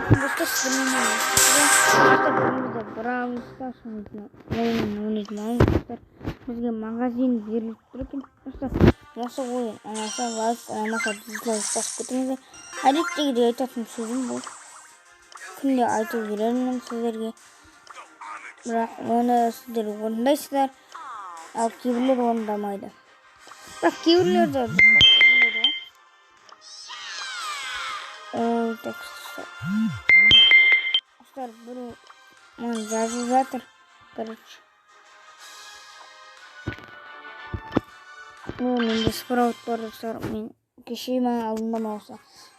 Dostlar sizlerle bölümümüzde Brawl Stars oynayacağım dostlar. Bizge magazin berilip turgan dostlar. Nasıl oyun? Anasa like, anasa dislike basıp әдеттегідей айтатын сөзім бұл. Күнде айтып жүремін сіздерге. Бірақ оны сіздер орындайсыздар, ал кейбіреулер орындамайды. Бірақ кейбіреулерді достар бір жазып жатыр. Короче. Менде спраут бар достар. Мен кеше алдында болса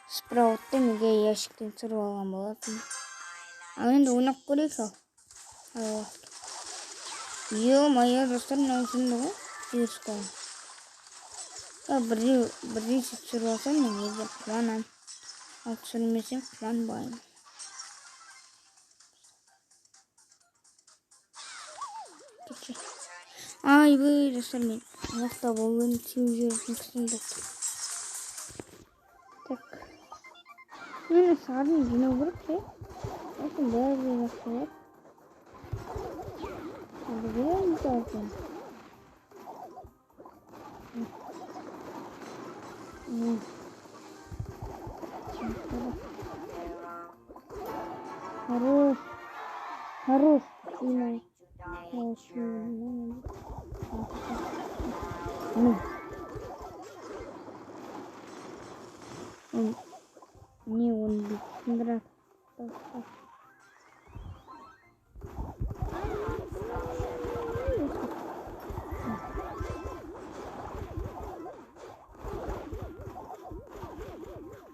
спраутты неге ящиктен түсіріп алған болатын. Ал енді ойнап көрейік ал. Ё-моё, достар, мынау түсінді ғой. Сүйіріспауын. Бірдей түсіріп алсам, мен егер қуанам. Ал түсірмесем қуанбаймын. Айбай, достар, мен мақта болғанын сеуіп жүріп кісін доқты. Так. Мені сағадың жинау керек ше. Осың бәрі жақсы бар. Алды берем мұталсын. Хорош. Хорош. Снимай. Не, он бит.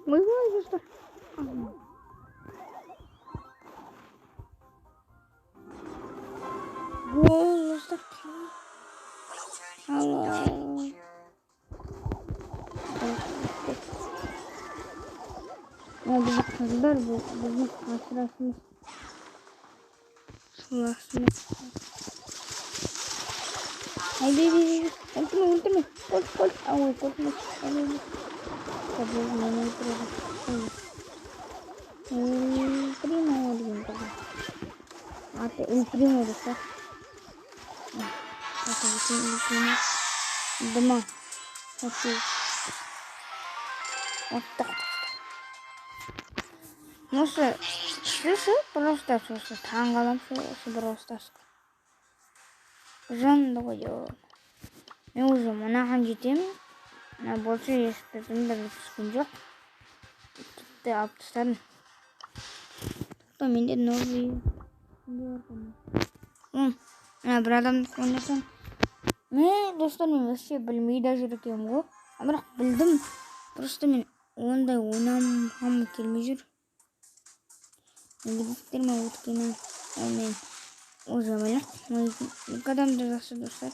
Ой, что? Просто. Bizim kızlar bizim hatırasımız. Sulasımız. Haydi. Ultimi. Kol. Ay, korkma. Haydi. Tabii ne yapacağız? Primo diyeyim tabii. Hatta primo dostlar. Hatta primo. Dema. Hatta. Осы просто таңғаламын осы бростасқа. Жанды ғой деп. Мен уже мынаған жетемін. Мына болса ешбірдің бір түскен жоқ. Тіпті алып тастадым. Менде новый. Мына бір адамды ойнасам. Мен достар, мен вообще білмей даже екенмін ғой. Бірақ білдім. Просто мен ондай ойнамағым келмей жүр. Гибридтер ме өткені мен уже біліп екі адамды жақсы достар.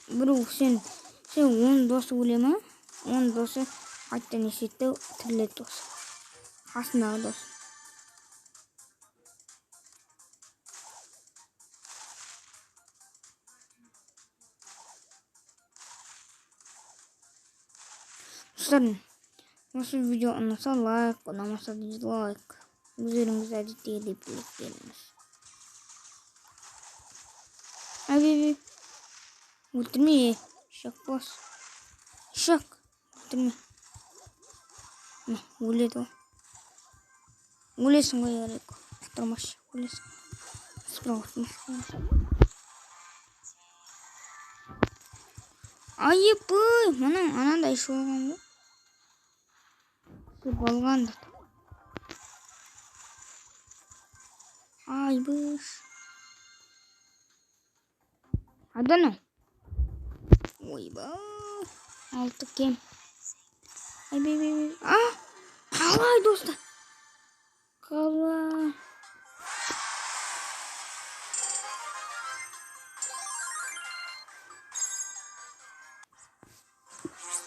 Біреу сен 10 досы өлемі, 10 досы қайттан есетті тірілет досы. Қасындағы досы. Достар, осы видео ұнаса лайк, ұнамаса дизлайк. Өздеріңіз әдеттегідей біліп келіңіз. Әбе. Өлтірме. Шақ бас. Шақ. Өлтірме. Өледі ғой. Өлесің ғой әрек. Тұрмаш. Өлесің. Справатмаш. Айыпый. Мұның анандай шоған ғой. Су болғанды. Ай, быш. Адана. Ой, ба. Алты кем. Ай, бей. Қалай, достар. Қалай.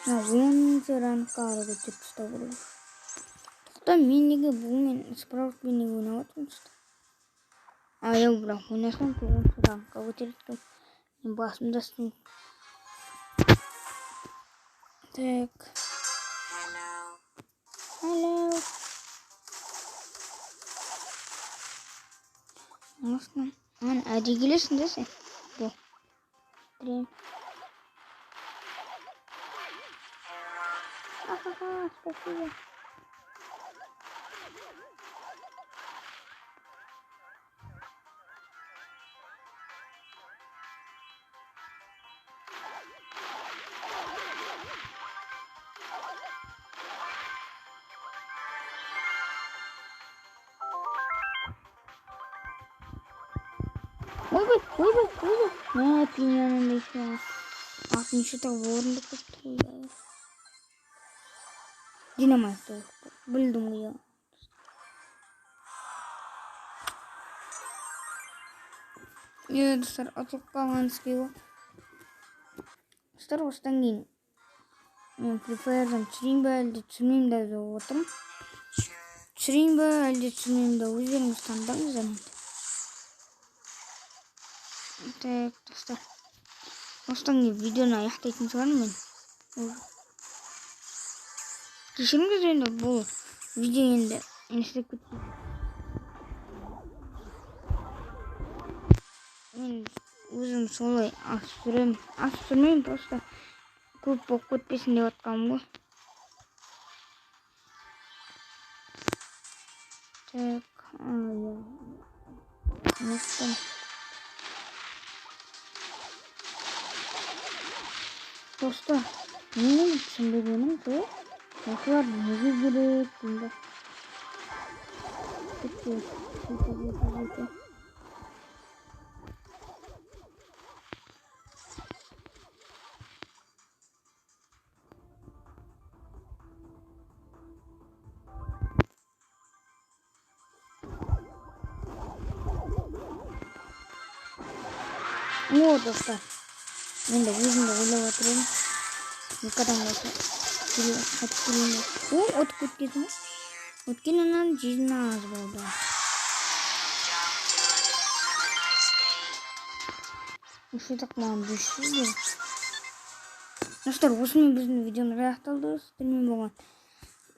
Оныншы ранға арығы теп ұстау керек. Тоқта мен неге бұлмен спраут мен неге ойнап отырмын. Аяу бірақ ойнасам тоғыншы ранға көтерілдім. Мен басымда істеймін. Так. Hello. астынан. Әдей келесің де сен. Бұл. Трем. Спасибо. Ойбай. Пиньяның еще. Алтыншы тағы орындық тұр. Динамайт тұр. Білдім ғой. Достар, атылып қалғаныз келу. Достар, осыдан кейін мен Free Fire'дан түсірейін бе, әлде түсірмеймін бе деп отырмын. Түсірейін бе, әлде түсірмеймін бе, өздеріңіз таңдаңыз енді. Так, достар. Осыдан кейін видеоны аяқтайтын шығармын мен. Кешіріңіз енді бұл видео енді инстаграм кетті. Мен өзім солай түсірмеймін, просто көп болып кетпесін деп атқаным ғой. Так, достар, менің түсінбегенім сол, осылар неге керек дейді. Кетті. Достар, мен де өзімді ойлап отырмын. Қадам болса қайтып келейін бе. Отып кеткенсің ғой. Өткенінен жизнь аз болды. Еще так маған 500 бер. Достар, осымен біздің видеомыз аяқталды. Сіздермен болған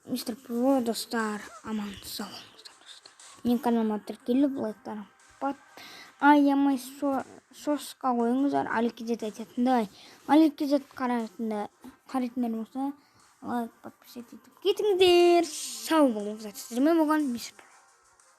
Мистер Про. Достар, аман сау болыңыздар, достар. Менің каналыма тіркеліп, лайктарым аямай сосқа қойыңыздар. Аликизет айтатындай, Аликизет қарайтындар болса, лайк, подписать етіп кетіңіздер. Сау болыңыздар. Сіздермен болған Мистер Про.